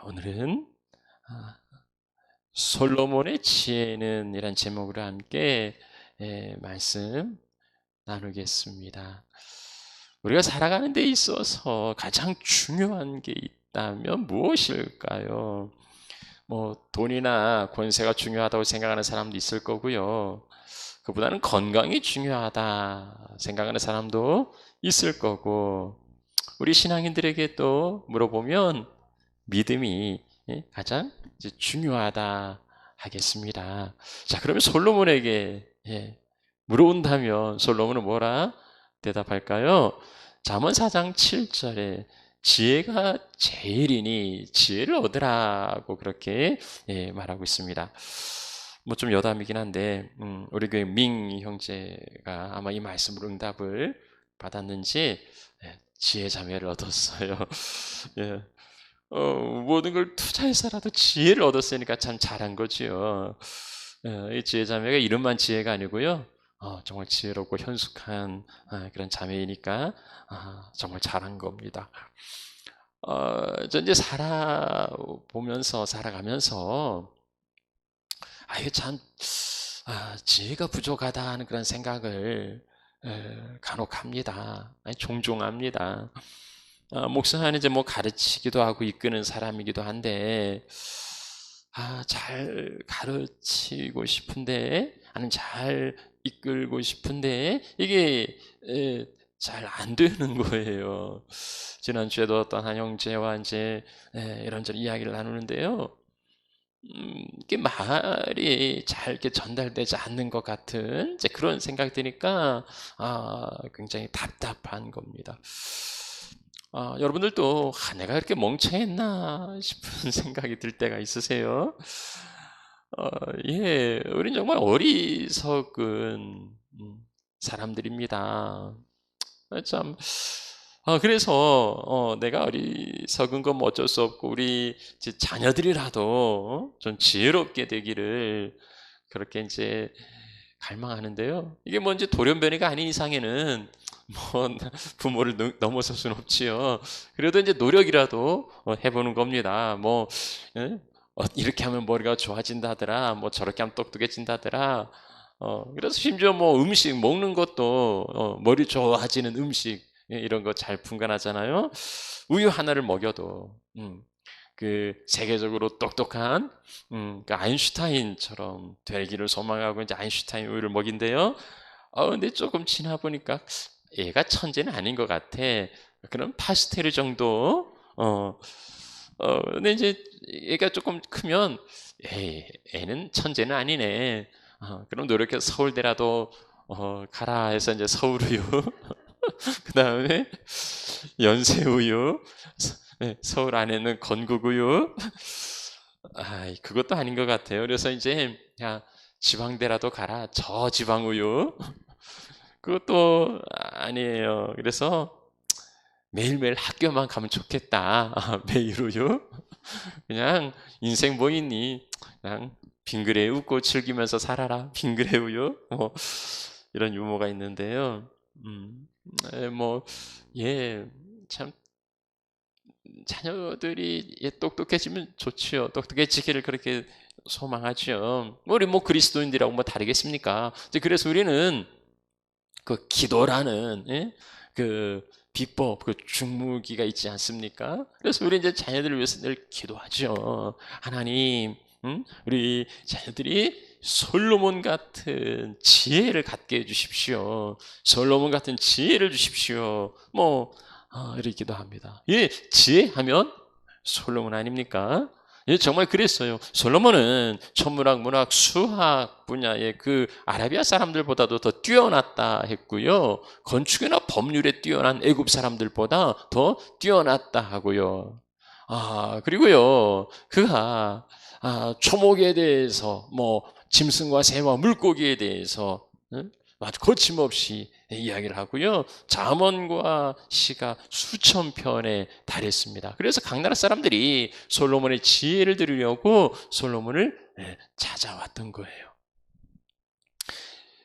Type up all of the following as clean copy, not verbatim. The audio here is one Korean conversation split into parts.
오늘은 솔로몬의 지혜는 이란 제목으로 함께 말씀 나누겠습니다. 우리가 살아가는 데 있어서 가장 중요한 게 있다면 무엇일까요? 돈이나 권세가 중요하다고 생각하는 사람도 있을 거고요. 그보다는 건강이 중요하다 생각하는 사람도 있을 거고, 우리 신앙인들에게 또 물어보면 믿음이 가장 중요하다 하겠습니다. 자, 그러면 솔로몬에게 물어본다면 솔로몬은 뭐라 대답할까요? 잠언 4장 7절에 지혜가 제일이니 지혜를 얻으라고 그렇게 말하고 있습니다. 좀 여담이긴 한데 우리 교회 밍 형제가 아마 이 말씀으로 응답을 받았는지 지혜 자매를 얻었어요. 예. 모든 걸 투자해서라도 지혜를 얻었으니까 참 잘한 거지요. 이 지혜 자매가 이름만 지혜가 아니고요. 정말 지혜롭고 현숙한 그런 자매이니까 정말 잘한 겁니다. 저 이제 살아가면서 이게 참 지혜가 부족하다 하는 그런 생각을 간혹 합니다. 종종 합니다. 목사는 이제 가르치기도 하고 이끄는 사람이기도 한데, 잘 가르치고 싶은데, 아니면 잘 이끌고 싶은데, 이게 잘 안 되는 거예요. 지난주에도 어떤 한 형제와 이제 이런저런 이야기를 나누는데요. 이게 말이 잘 이렇게 전달되지 않는 것 같은 이제 그런 생각이 드니까 굉장히 답답한 겁니다. 여러분들도 내가 이렇게 멍청했나 싶은 생각이 들 때가 있으세요? 우린 정말 어리석은 사람들입니다. 참. 그래서 내가 어리석은 건 어쩔 수 없고 우리 자녀들이라도 좀 지혜롭게 되기를 그렇게 이제 갈망하는데요. 이게 이제 돌연변이가 아닌 이상에는 부모를 넘어설 수는 없지요. 그래도 이제 노력이라도 해보는 겁니다. 이렇게 하면 머리가 좋아진다더라. 저렇게 하면 똑똑해진다더라. 그래서 심지어 음식 먹는 것도 머리 좋아지는 음식 이런 거 잘 분간하잖아요. 우유 하나를 먹여도 그 세계적으로 똑똑한 그 아인슈타인처럼 되기를 소망하고 이제 아인슈타인 우유를 먹인대요. 근데 조금 지나 보니까 얘가 천재는 아닌 것 같아. 그럼 파스텔 정도. 근데 이제 얘가 조금 크면 애는 천재는 아니네. 그럼 노력해서 서울대라도 가라 해서 이제 서울우유. 그 다음에 연세우유, 서울 안에는 건국우유. 그것도 아닌 것 같아요. 그래서 이제 지방대라도 가라, 저지방우유. 그것도 아니에요. 그래서 매일매일 학교만 가면 좋겠다. 매일 우유. 그냥 인생 뭐 있니? 그냥 빙그레 웃고 즐기면서 살아라. 빙그레 우유. 이런 유머가 있는데요. 참 자녀들이 똑똑해지면 좋지요. 똑똑해지기를 그렇게 소망하죠. 우리 그리스도인들하고 다르겠습니까? 그래서 우리는 그 기도라는 그 비법, 그 중무기가 있지 않습니까? 그래서 우리 이제 자녀들을 위해서 늘 기도하죠. 하나님, 우리 자녀들이 솔로몬 같은 지혜를 갖게 해주십시오. 솔로몬 같은 지혜를 주십시오. 이렇게 기도합니다. 지혜하면 솔로몬 아닙니까? 정말 그랬어요. 솔로몬은 천문학, 문학, 수학 분야의 그 아라비아 사람들보다도 더 뛰어났다 했고요. 건축이나 법률에 뛰어난 애굽 사람들보다 더 뛰어났다 하고요. 그리고요, 그가 초목에 대해서 짐승과 새와 물고기에 대해서 아주 거침없이 이야기를 하고요. 잠언과 시가 수천 편에 달했습니다. 그래서 각 나라 사람들이 솔로몬의 지혜를 들으려고 솔로몬을 찾아왔던 거예요.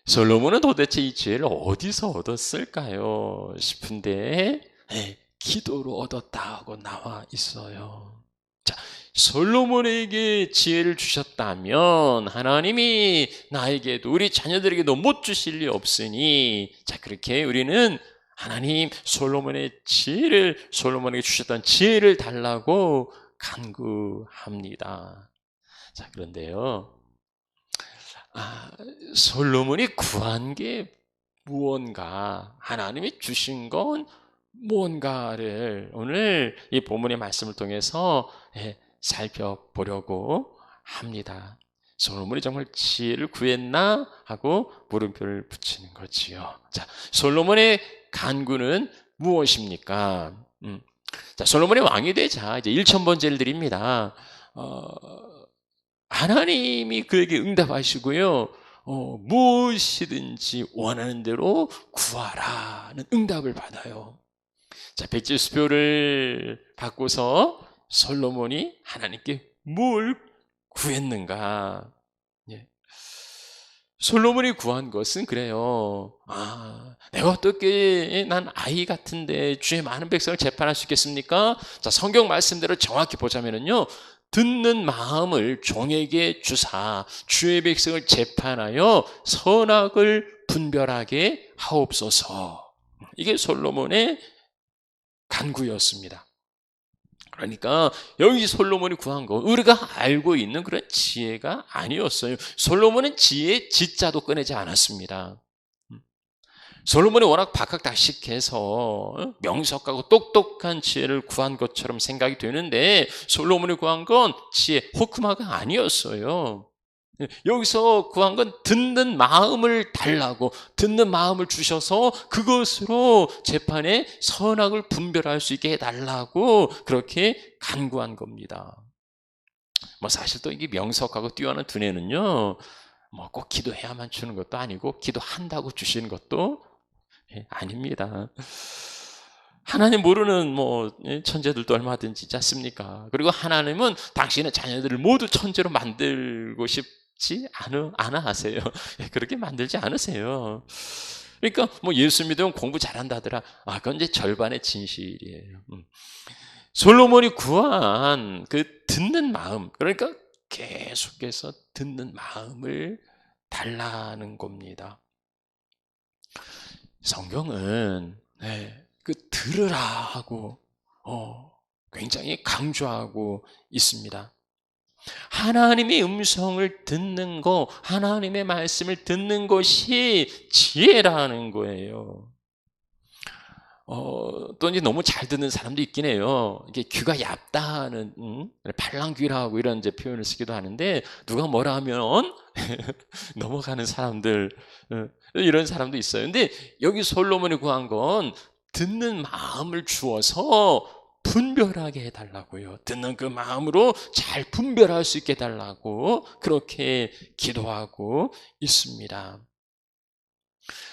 솔로몬은 도대체 이 지혜를 어디서 얻었을까요? 싶은데 기도로 얻었다고 나와 있어요. 자, 솔로몬에게 지혜를 주셨다면 하나님이 나에게도 우리 자녀들에게도 못 주실 리 없으니, 자, 그렇게 우리는 하나님 솔로몬에게 주셨던 지혜를 달라고 간구합니다. 자, 그런데요, 솔로몬이 구한 게 무언가, 하나님이 주신 건 무언가를 오늘 이 본문의 말씀을 통해서 살펴보려고 합니다. 솔로몬이 정말 지혜를 구했나 하고 물음표를 붙이는 거지요. 자, 솔로몬의 간구는 무엇입니까? 자, 솔로몬이 왕이 되자 이제 1,000번제를 드립니다. 하나님이 그에게 응답하시고요, 무엇이든지 원하는 대로 구하라는 응답을 받아요. 자, 백지수표를 받고서 솔로몬이 하나님께 뭘 구했는가? 솔로몬이 구한 것은 그래요. 내가 어떻게 난 아이 같은데 주의 많은 백성을 재판할 수 있겠습니까? 자, 성경 말씀대로 정확히 보자면은요, 듣는 마음을 종에게 주사 주의 백성을 재판하여 선악을 분별하게 하옵소서. 이게 솔로몬의 간구였습니다. 그러니까 여기 솔로몬이 구한 거 우리가 알고 있는 그런 지혜가 아니었어요. 솔로몬은 지혜의 지자도 꺼내지 않았습니다. 솔로몬이 워낙 박학다식해서 명석하고 똑똑한 지혜를 구한 것처럼 생각이 되는데, 솔로몬이 구한 건 지혜 호크마가 아니었어요. 여기서 구한 건 듣는 마음을 달라고, 듣는 마음을 주셔서 그것으로 재판에 선악을 분별할 수 있게 해달라고 그렇게 간구한 겁니다. 사실 또 이게 명석하고 뛰어난 두뇌는요, 꼭 기도해야만 주는 것도 아니고 기도한다고 주시는 것도 아닙니다. 하나님 모르는 천재들도 얼마든지 있지 않습니까? 그리고 하나님은 당신의 자녀들을 모두 천재로 만들고 싶지 않아 하세요. 그렇게 만들지 않으세요. 그러니까 예수 믿으면 공부 잘한다더라. 그건 이제 절반의 진실이에요. 솔로몬이 구한 그 듣는 마음, 그러니까 계속해서 듣는 마음을 달라는 겁니다. 성경은 그 들으라 하고 굉장히 강조하고 있습니다. 하나님의 음성을 듣는 거, 하나님의 말씀을 듣는 것이 지혜라는 거예요. 또 이제 너무 잘 듣는 사람도 있긴 해요. 이게 귀가 얇다는, 팔랑귀라고 이런 이제 표현을 쓰기도 하는데, 누가 뭐라 하면 넘어가는 사람들, 이런 사람도 있어요. 근데 여기 솔로몬이 구한 건 듣는 마음을 주어서 분별하게 해달라고요. 듣는 그 마음으로 잘 분별할 수 있게 해달라고 그렇게 기도하고 있습니다.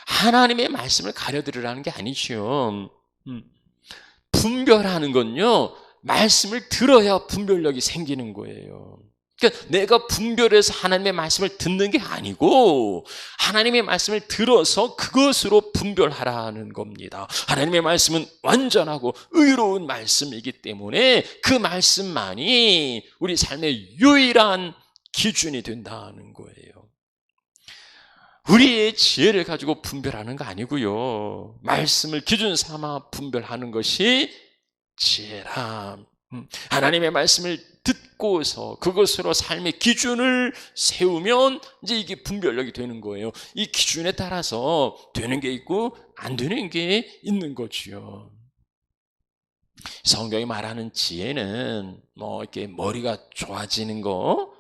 하나님의 말씀을 가려들으라는 게 아니죠. 분별하는 건요, 말씀을 들어야 분별력이 생기는 거예요. 그러니까 내가 분별해서 하나님의 말씀을 듣는 게 아니고 하나님의 말씀을 들어서 그것으로 분별하라는 겁니다. 하나님의 말씀은 완전하고 의로운 말씀이기 때문에 그 말씀만이 우리 삶의 유일한 기준이 된다는 거예요. 우리의 지혜를 가지고 분별하는 거 아니고요, 말씀을 기준 삼아 분별하는 것이 지혜라. 하나님의 말씀을 듣고서 그것으로 삶의 기준을 세우면 이제 이게 분별력이 되는 거예요. 이 기준에 따라서 되는 게 있고 안 되는 게 있는 거지요. 성경이 말하는 지혜는 이렇게 머리가 좋아지는 거,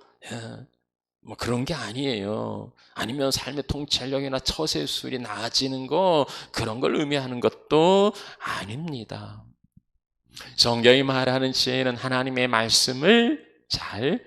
그런 게 아니에요. 아니면 삶의 통찰력이나 처세술이 나아지는 거, 그런 걸 의미하는 것도 아닙니다. 성경이 말하는 지혜는 하나님의 말씀을 잘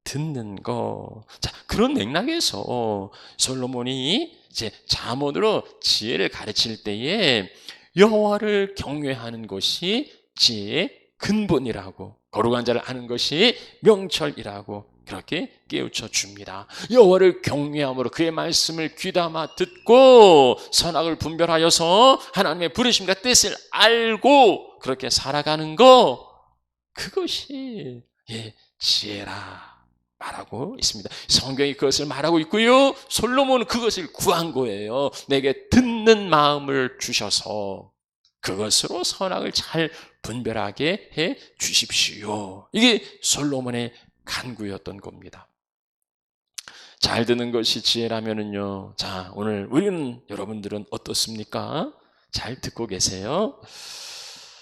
듣는 거. 자, 그런 맥락에서 솔로몬이 이제 잠언으로 지혜를 가르칠 때에 여호와를 경외하는 것이 지혜의 근본이라고, 거룩한 자를 아는 것이 명철이라고 그렇게 깨우쳐 줍니다. 여호와를 경외함으로 그의 말씀을 귀담아 듣고 선악을 분별하여서 하나님의 부르심과 뜻을 알고 그렇게 살아가는 거, 그것이 지혜라 말하고 있습니다. 성경이 그것을 말하고 있고요. 솔로몬은 그것을 구한 거예요. 내게 듣는 마음을 주셔서 그것으로 선악을 잘 분별하게 해 주십시오. 이게 솔로몬의 간구였던 겁니다. 잘 듣는 것이 지혜라면은요. 자, 오늘 우리는 여러분들은 어떻습니까? 잘 듣고 계세요?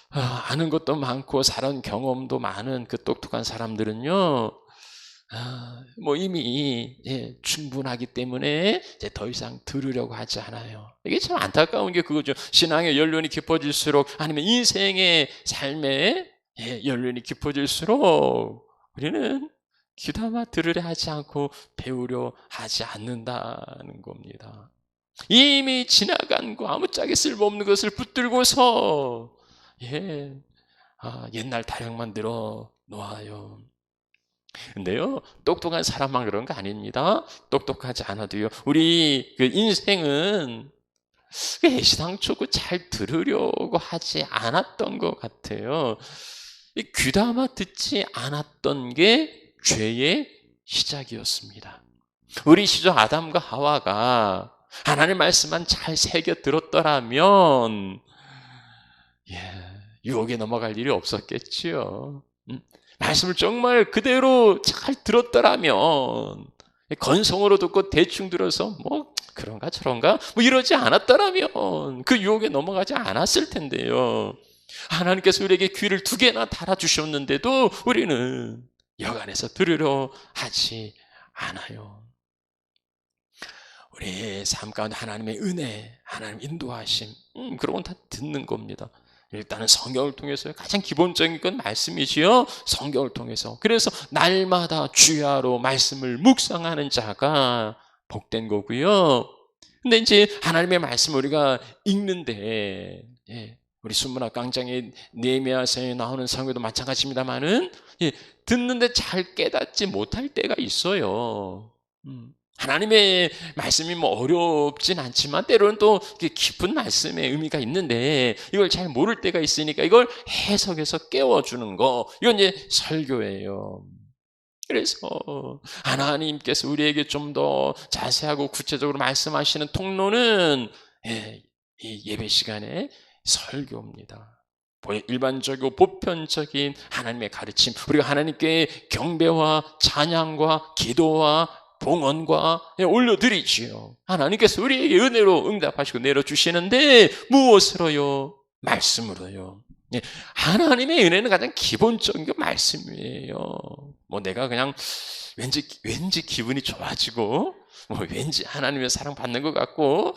아는 것도 많고 살아온 경험도 많은 그 똑똑한 사람들은요. 뭐 이미 충분하기 때문에 이제 더 이상 들으려고 하지 않아요. 이게 참 안타까운 게 그거죠. 신앙의 연륜이 깊어질수록 아니면 인생의 삶의 연륜이 깊어질수록 우리는 귀담아 들으려 하지 않고 배우려 하지 않는다는 겁니다. 이미 지나간 거 아무짝에 쓸모없는 것을 붙들고서 옛날 타령만 들어 놓아요. 근데요, 똑똑한 사람만 그런 거 아닙니다. 똑똑하지 않아도요, 우리 그 인생은 애시당초 잘 들으려고 하지 않았던 것 같아요. 귀담아 듣지 않았던 게 죄의 시작이었습니다. 우리 시조 아담과 하와가 하나님의 말씀만 잘 새겨 들었더라면 유혹에 넘어갈 일이 없었겠지요. 말씀을 정말 그대로 잘 들었더라면, 건성으로 듣고 대충 들어서 뭐 그런가 저런가 뭐 이러지 않았더라면 그 유혹에 넘어가지 않았을 텐데요. 하나님께서 우리에게 귀를 2개나 달아주셨는데도 우리는 여간해서 들으려 하지 않아요. 우리의 삶 가운데 하나님의 은혜, 하나님 인도하심, 그런 건 다 듣는 겁니다. 일단은 성경을 통해서 가장 기본적인 건 말씀이지요. 성경을 통해서. 그래서 날마다 주야로 말씀을 묵상하는 자가 복된 거고요. 근데 이제 하나님의 말씀 우리가 읽는데, 우리 순문학 강장의 네헤미야서에 나오는 성경도 마찬가지입니다만은 듣는데 잘 깨닫지 못할 때가 있어요. 하나님의 말씀이 뭐 어렵진 않지만 때로는 또 깊은 말씀의 의미가 있는데 이걸 잘 모를 때가 있으니까 이걸 해석해서 깨워주는 거, 이건 이제 설교예요. 그래서 하나님께서 우리에게 좀 더 자세하고 구체적으로 말씀하시는 통로는 이 예배 시간에 설교입니다. 일반적이고 보편적인 하나님의 가르침, 우리가 하나님께 경배와 찬양과 기도와 봉헌과 올려드리지요. 하나님께서 우리에게 은혜로 응답하시고 내려주시는데 무엇으로요? 말씀으로요. 하나님의 은혜는 가장 기본적인 게 말씀이에요. 뭐 내가 그냥 왠지 기분이 좋아지고 뭐 왠지 하나님의 사랑 받는 것 같고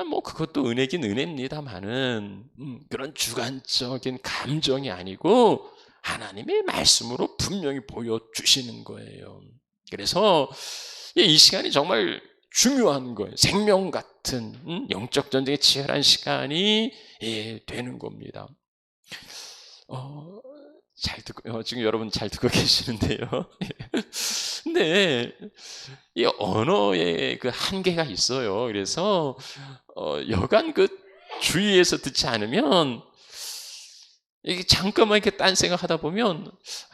뭐 그것도 은혜긴 은혜입니다만은 그런 주관적인 감정이 아니고 하나님의 말씀으로 분명히 보여주시는 거예요. 그래서 이 시간이 정말 중요한 거예요. 생명 같은 영적 전쟁에 치열한 시간이 되는 겁니다. 지금 여러분 잘 듣고 계시는데요. 근데 이 언어에 그 한계가 있어요. 그래서 여간 그 주의해서 듣지 않으면 이게 잠깐만 이렇게 딴 생각하다 보면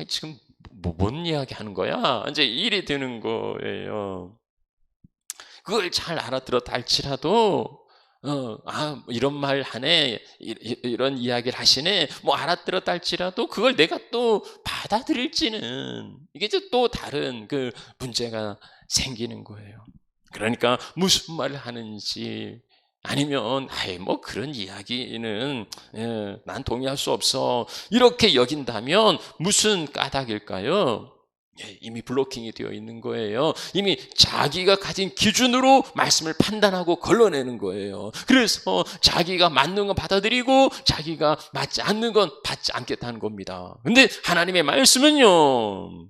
지금 뭔 이야기 하는 거야? 이제 일이 되는 거예요. 그걸 잘 알아들었다 할지라도 이런 말 하네, 이런 이야기를 하시네, 뭐 알아들었다 할지라도 그걸 내가 또 받아들일지는 이게 또 다른 그 문제가 생기는 거예요. 그러니까 무슨 말을 하는지 아니면 뭐 그런 이야기는 난 동의할 수 없어 이렇게 여긴다면 무슨 까닭일까요? 이미 블로킹이 되어 있는 거예요. 이미 자기가 가진 기준으로 말씀을 판단하고 걸러내는 거예요. 그래서 자기가 맞는 건 받아들이고 자기가 맞지 않는 건 받지 않겠다는 겁니다. 근데 하나님의 말씀은요,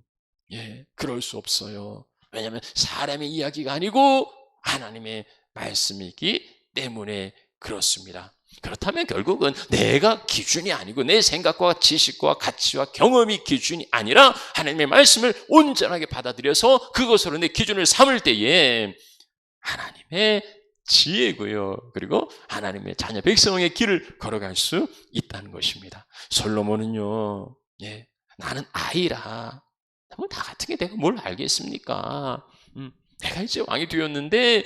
그럴 수 없어요. 왜냐하면 사람의 이야기가 아니고 하나님의 말씀이기 때문에 그렇습니다. 그렇다면 결국은 내가 기준이 아니고 내 생각과 지식과 가치와 경험이 기준이 아니라 하나님의 말씀을 온전하게 받아들여서 그것으로 내 기준을 삼을 때에 하나님의 지혜고요. 그리고 하나님의 자녀 백성의 길을 걸어갈 수 있다는 것입니다. 솔로몬은요, 나는 아이라 뭐 다 같은 게 내가 뭘 알겠습니까? 내가 이제 왕이 되었는데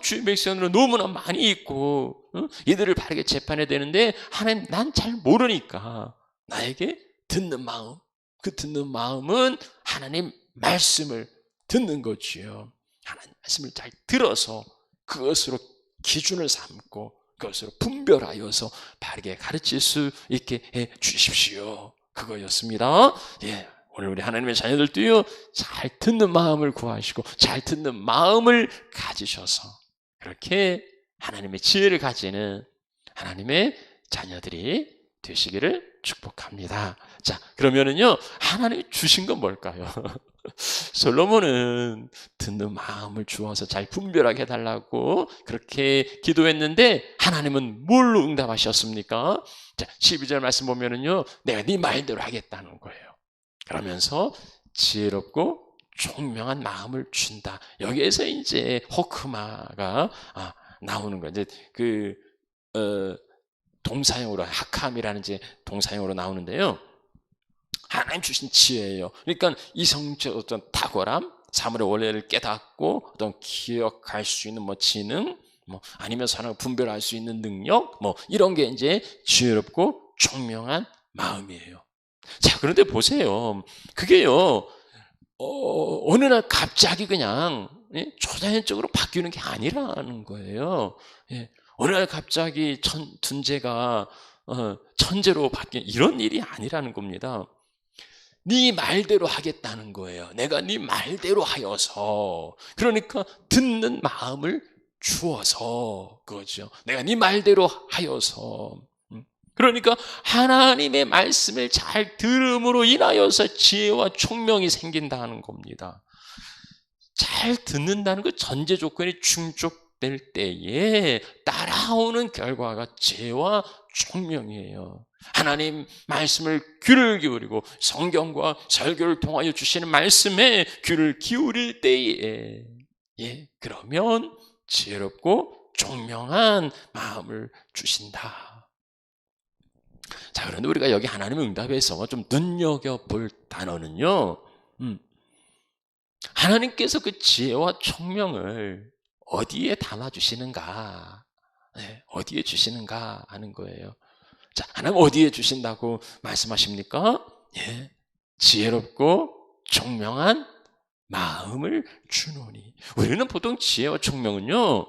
주의 백성으로 너무나 많이 있고 이들을 바르게 재판해야 되는데 하나님 난 잘 모르니까 나에게 듣는 마음, 그 듣는 마음은 하나님 말씀을 듣는 거지요. 하나님 말씀을 잘 들어서 그것으로 기준을 삼고 그것으로 분별하여서 바르게 가르칠 수 있게 해 주십시오. 그거였습니다. 예. 오늘 우리 하나님의 자녀들도요, 잘 듣는 마음을 구하시고, 잘 듣는 마음을 가지셔서, 그렇게 하나님의 지혜를 가지는 하나님의 자녀들이 되시기를 축복합니다. 자, 그러면은요, 하나님이 주신 건 뭘까요? 솔로몬은 듣는 마음을 주어서 잘 분별하게 해달라고 그렇게 기도했는데, 하나님은 뭘로 응답하셨습니까? 자, 12절 말씀 보면은요, 내가 네 말대로 하겠다는 거예요. 그러면서 지혜롭고 총명한 마음을 준다. 여기에서 이제 호크마가 나오는 거예요. 이제 동사형으로 하캄이라는 이제 동사형으로 나오는데요. 하나님 주신 지혜예요. 그러니까 이성적 어떤 탁월함, 사물의 원리를 깨닫고 어떤 기억할 수 있는 뭐 지능, 뭐 아니면 사람을 분별할 수 있는 능력, 뭐 이런 게 이제 지혜롭고 총명한 마음이에요. 자, 그런데 보세요. 그게요, 어느 날 갑자기 그냥 초자연적으로 바뀌는 게 아니라는 거예요. 예, 어느 날 갑자기 둔재가 천재로 바뀌는 이런 일이 아니라는 겁니다. 네 말대로 하겠다는 거예요. 내가 네 말대로 하여서, 그러니까 듣는 마음을 주어서 그거죠. 내가 네 말대로 하여서. 그러니까 하나님의 말씀을 잘 들음으로 인하여서 지혜와 총명이 생긴다는 겁니다. 잘 듣는다는 그 전제 조건이 충족될 때에 따라오는 결과가 지혜와 총명이에요. 하나님 말씀을 귀를 기울이고 성경과 설교를 통하여 주시는 말씀에 귀를 기울일 때에 그러면 지혜롭고 총명한 마음을 주신다. 자, 그런데 우리가 여기 하나님의 응답에서 좀 눈여겨볼 단어는요, 하나님께서 그 지혜와 총명을 어디에 담아주시는가, 어디에 주시는가 하는 거예요. 자, 하나님 어디에 주신다고 말씀하십니까? 지혜롭고 총명한 마음을 주노니. 우리는 보통 지혜와 총명은요,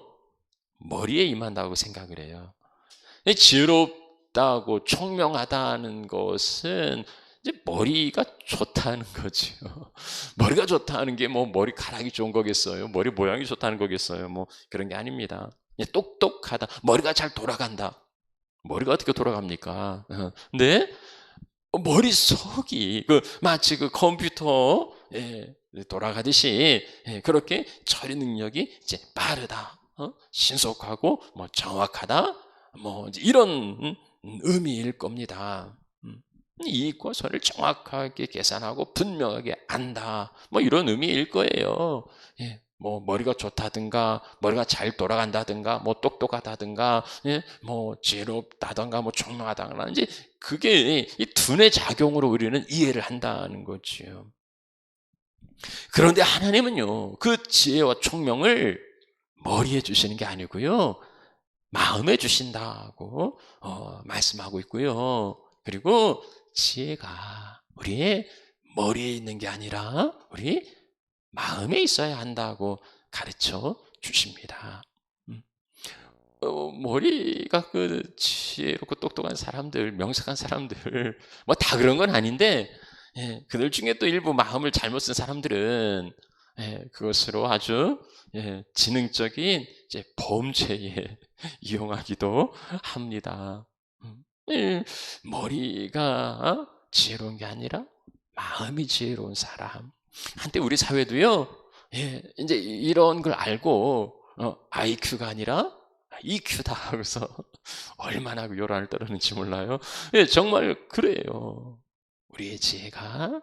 머리에 임한다고 생각을 해요. 지혜롭다고 총명하다는 것은 이제 머리가 좋다는 거죠. 머리가 좋다는 게 뭐 머리카락이 좋은 거겠어요? 머리 모양이 좋다는 거겠어요? 뭐 그런 게 아닙니다. 똑똑하다. 머리가 잘 돌아간다. 머리가 어떻게 돌아갑니까? 근데 머릿속이 마치 그 컴퓨터 돌아가듯이 그렇게 처리 능력이 이제 빠르다, 신속하고 뭐 정확하다, 뭐 이제 이런 의미일 겁니다. 이익과 손해를 정확하게 계산하고 분명하게 안다, 뭐 이런 의미일 거예요. 뭐 머리가 좋다든가, 머리가 잘 돌아간다든가, 뭐 똑똑하다든가, 뭐 지혜롭다든가, 뭐 총명하다든가, 이제 그게 이 두뇌 작용으로 우리는 이해를 한다는 거지요. 그런데 하나님은요, 그 지혜와 총명을 머리에 주시는 게 아니고요, 마음에 주신다고 말씀하고 있고요. 그리고 지혜가 우리의 머리에 있는 게 아니라 우리 마음에 있어야 한다고 가르쳐 주십니다. 머리가 지혜롭고 똑똑한 사람들, 명석한 사람들, 뭐 다 그런 건 아닌데, 그들 중에 또 일부 마음을 잘못 쓴 사람들은 그것으로 아주 지능적인 이제 범죄에 이용하기도 합니다. 머리가 지혜로운 게 아니라 마음이 지혜로운 사람. 한때 우리 사회도요, 이제 이런 걸 알고 IQ가 아니라 EQ다 하고서 얼마나 요란을 떨었는지 몰라요. 정말 그래요. 우리의 지혜가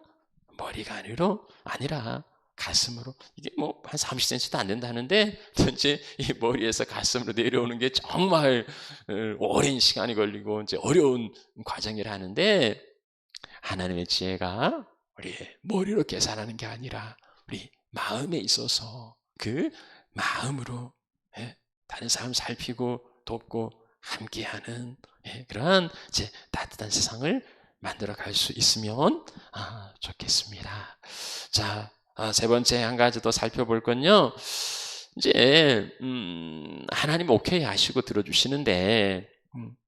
머리가 아니라 가슴으로, 이게 뭐 한 30cm도 안 된다는데 전체 이 머리에서 가슴으로 내려오는 게 정말 오랜 시간이 걸리고 이제 어려운 과정이라 하는데, 하나님의 지혜가 우리 머리로 계산하는 게 아니라 우리 마음에 있어서 그 마음으로 다른 사람 살피고 돕고 함께하는 그러한 이제 따뜻한 세상을 만들어갈 수 있으면 좋겠습니다. 자, 세 번째 한 가지 더 살펴볼 건요. 이제 하나님 오케이 하시고 들어주시는데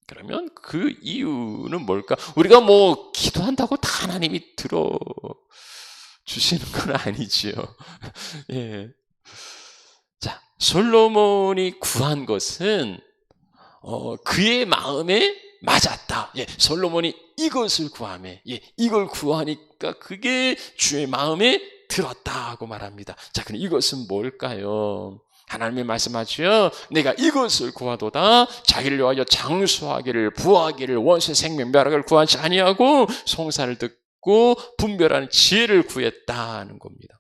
그러면 그 이유는 뭘까? 우리가 뭐 기도한다고 다 하나님이 들어주시는 건 아니지요. 예. 자, 솔로몬이 구한 것은 그의 마음에 맞았다. 솔로몬이 이것을 구하며 이걸 구하니까 그게 주의 마음에 들었다고 말합니다. 자, 그럼 이것은 뭘까요? 하나님이 말씀하시죠. 내가 이것을 구하도다. 자기를 위하여 장수하기를 부하기를 원수의 생명 멸악을 구하지 아니하고 송사를 듣고 분별하는 지혜를 구했다는 겁니다.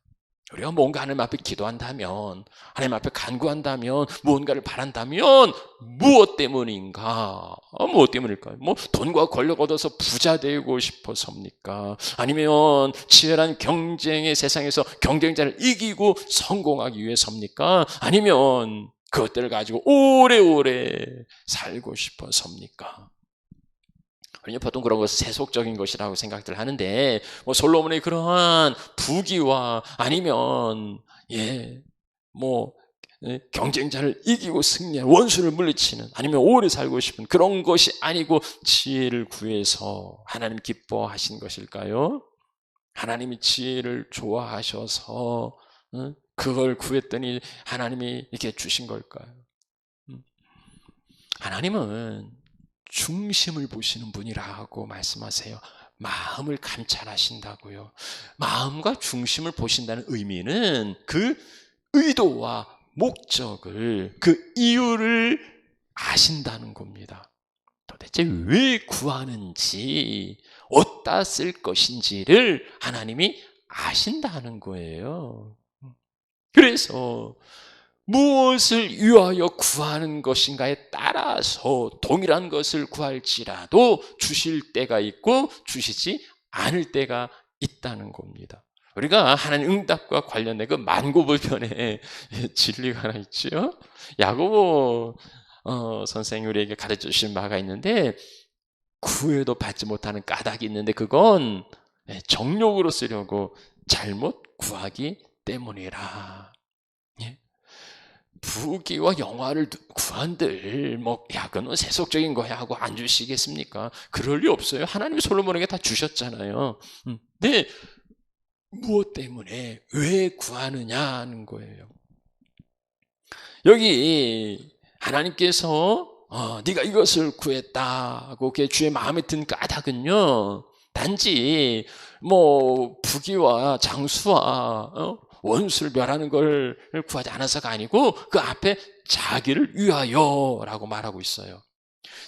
우리가 뭔가 하나님 앞에 기도한다면, 하나님 앞에 간구한다면, 무언가를 바란다면 무엇 때문인가? 무엇 때문일까요? 뭐 돈과 권력 얻어서 부자 되고 싶어서입니까? 아니면 치열한 경쟁의 세상에서 경쟁자를 이기고 성공하기 위해서입니까? 아니면 그것들을 가지고 오래오래 살고 싶어서입니까? 보통 그런 것은 세속적인 것이라고 생각들 하는데, 뭐 솔로몬의 그러한 부귀와 아니면 경쟁자를 이기고 승리한 원수를 물리치는 아니면 오래 살고 싶은 그런 것이 아니고 지혜를 구해서 하나님 기뻐하신 것일까요? 하나님이 지혜를 좋아하셔서 그걸 구했더니 하나님이 이렇게 주신 걸까요? 하나님은 중심을 보시는 분이라고 말씀하세요. 마음을 감찰하신다고요. 마음과 중심을 보신다는 의미는 그 의도와 목적을, 그 이유를 아신다는 겁니다. 도대체 왜 구하는지, 어디다 쓸 것인지를 하나님이 아신다는 거예요. 그래서 무엇을 위하여 구하는 것인가에 따라서 동일한 것을 구할지라도 주실 때가 있고 주시지 않을 때가 있다는 겁니다. 우리가 하나님 응답과 관련된 그 만고불변의 진리가 하나 있죠. 야고보 선생이 우리에게 가르쳐 주신 바가 있는데, 구해도 받지 못하는 까닭이 있는데 그건 정욕으로 쓰려고 잘못 구하기 때문이라. 부귀와 영화를 구한들 그건 세속적인 거야 하고 안 주시겠습니까? 그럴 리 없어요. 하나님이 솔로몬에게 다 주셨잖아요. 근데 무엇 때문에 왜 구하느냐는 거예요. 여기 하나님께서 네가 이것을 구했다고 주의 마음에 든 까닭은요, 단지 부귀와 장수와 원수를 멸하는 걸 구하지 않아서가 아니고 그 앞에 자기를 위하여라고 말하고 있어요.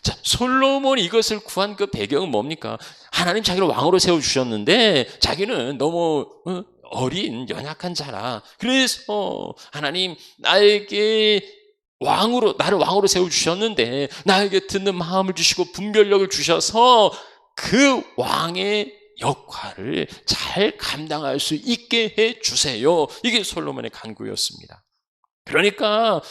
자, 솔로몬이 이것을 구한 그 배경은 뭡니까? 하나님 자기를 왕으로 세워주셨는데 자기는 너무 어린 연약한 자라. 그래서 하나님 나를 왕으로 세워주셨는데 나에게 듣는 마음을 주시고 분별력을 주셔서 그 왕의 역할을 잘 감당할 수 있게 해주세요. 이게 솔로몬의 간구였습니다. 그러니까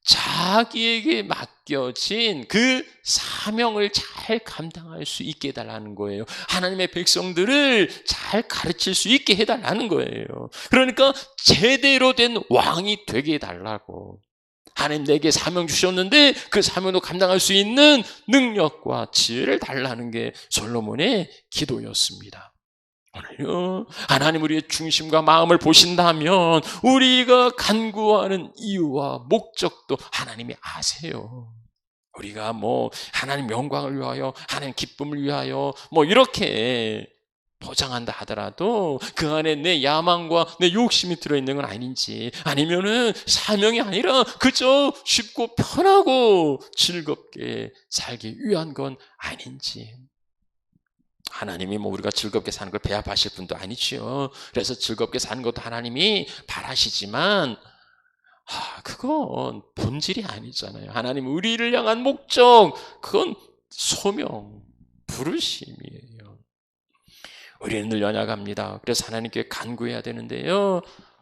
자기에게 맡겨진 그 사명을 잘 감당할 수 있게 해달라는 거예요. 하나님의 백성들을 잘 가르칠 수 있게 해달라는 거예요. 그러니까 제대로 된 왕이 되게 해달라고. 하나님 내게 사명 주셨는데 그 사명도 감당할 수 있는 능력과 지혜를 달라는 게 솔로몬의 기도였습니다. 오늘요, 하나님 우리의 중심과 마음을 보신다면 우리가 간구하는 이유와 목적도 하나님이 아세요. 우리가 하나님 영광을 위하여, 하나님 기쁨을 위하여 이렇게 포장한다 하더라도 그 안에 내 야망과 내 욕심이 들어있는 건 아닌지, 아니면은 사명이 아니라 그저 쉽고 편하고 즐겁게 살기 위한 건 아닌지. 하나님이 우리가 즐겁게 사는 걸 배합하실 분도 아니지요. 그래서 즐겁게 사는 것도 하나님이 바라시지만 그건 본질이 아니잖아요. 하나님 우리를 향한 목적, 그건 소명, 부르심이에요. 우리는 늘 연약합니다. 그래서 하나님께 간구해야 되는데요.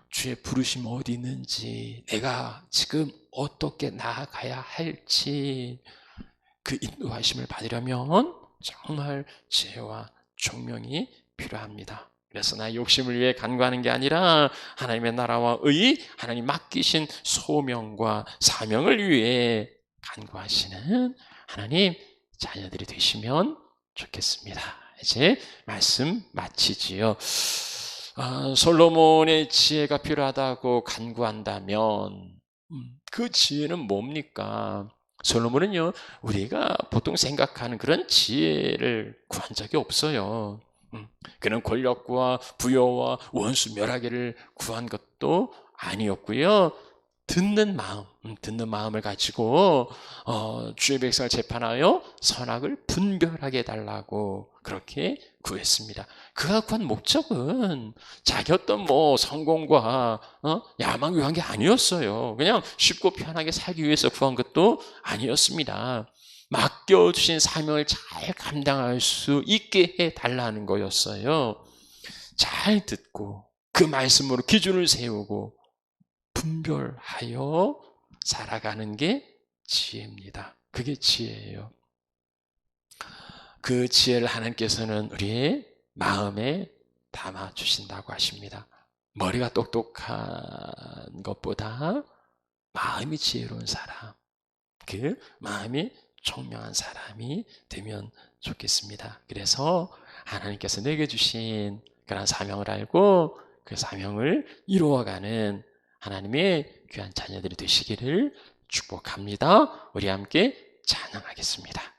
주의 부르심 어디 있는지, 내가 지금 어떻게 나아가야 할지 그 인도하심을 받으려면 정말 지혜와 총명이 필요합니다. 그래서 나의 욕심을 위해 간구하는 게 아니라 하나님의 나라와 의, 하나님 맡기신 소명과 사명을 위해 간구하시는 하나님 자녀들이 되시면 좋겠습니다. 이제 말씀 마치지요. 솔로몬의 지혜가 필요하다고 간구한다면 그 지혜는 뭡니까? 솔로몬은요, 우리가 보통 생각하는 그런 지혜를 구한 적이 없어요. 그는 권력과 부여와 원수 멸하기를 구한 것도 아니었고요. 듣는 마음을 가지고 주의 백성을 재판하여 선악을 분별하게 해달라고 그렇게 구했습니다. 그가 구한 목적은 자기 어떤 성공과 야망 위한 게 아니었어요. 그냥 쉽고 편하게 살기 위해서 구한 것도 아니었습니다. 맡겨주신 사명을 잘 감당할 수 있게 해달라는 거였어요. 잘 듣고 그 말씀으로 기준을 세우고 분별하여 살아가는 게 지혜입니다. 그게 지혜예요. 그 지혜를 하나님께서는 우리의 마음에 담아주신다고 하십니다. 머리가 똑똑한 것보다 마음이 지혜로운 사람, 그 마음이 총명한 사람이 되면 좋겠습니다. 그래서 하나님께서 내게 주신 그런 사명을 알고 그 사명을 이루어가는 하나님의 귀한 자녀들이 되시기를 축복합니다. 우리 함께 찬양하겠습니다.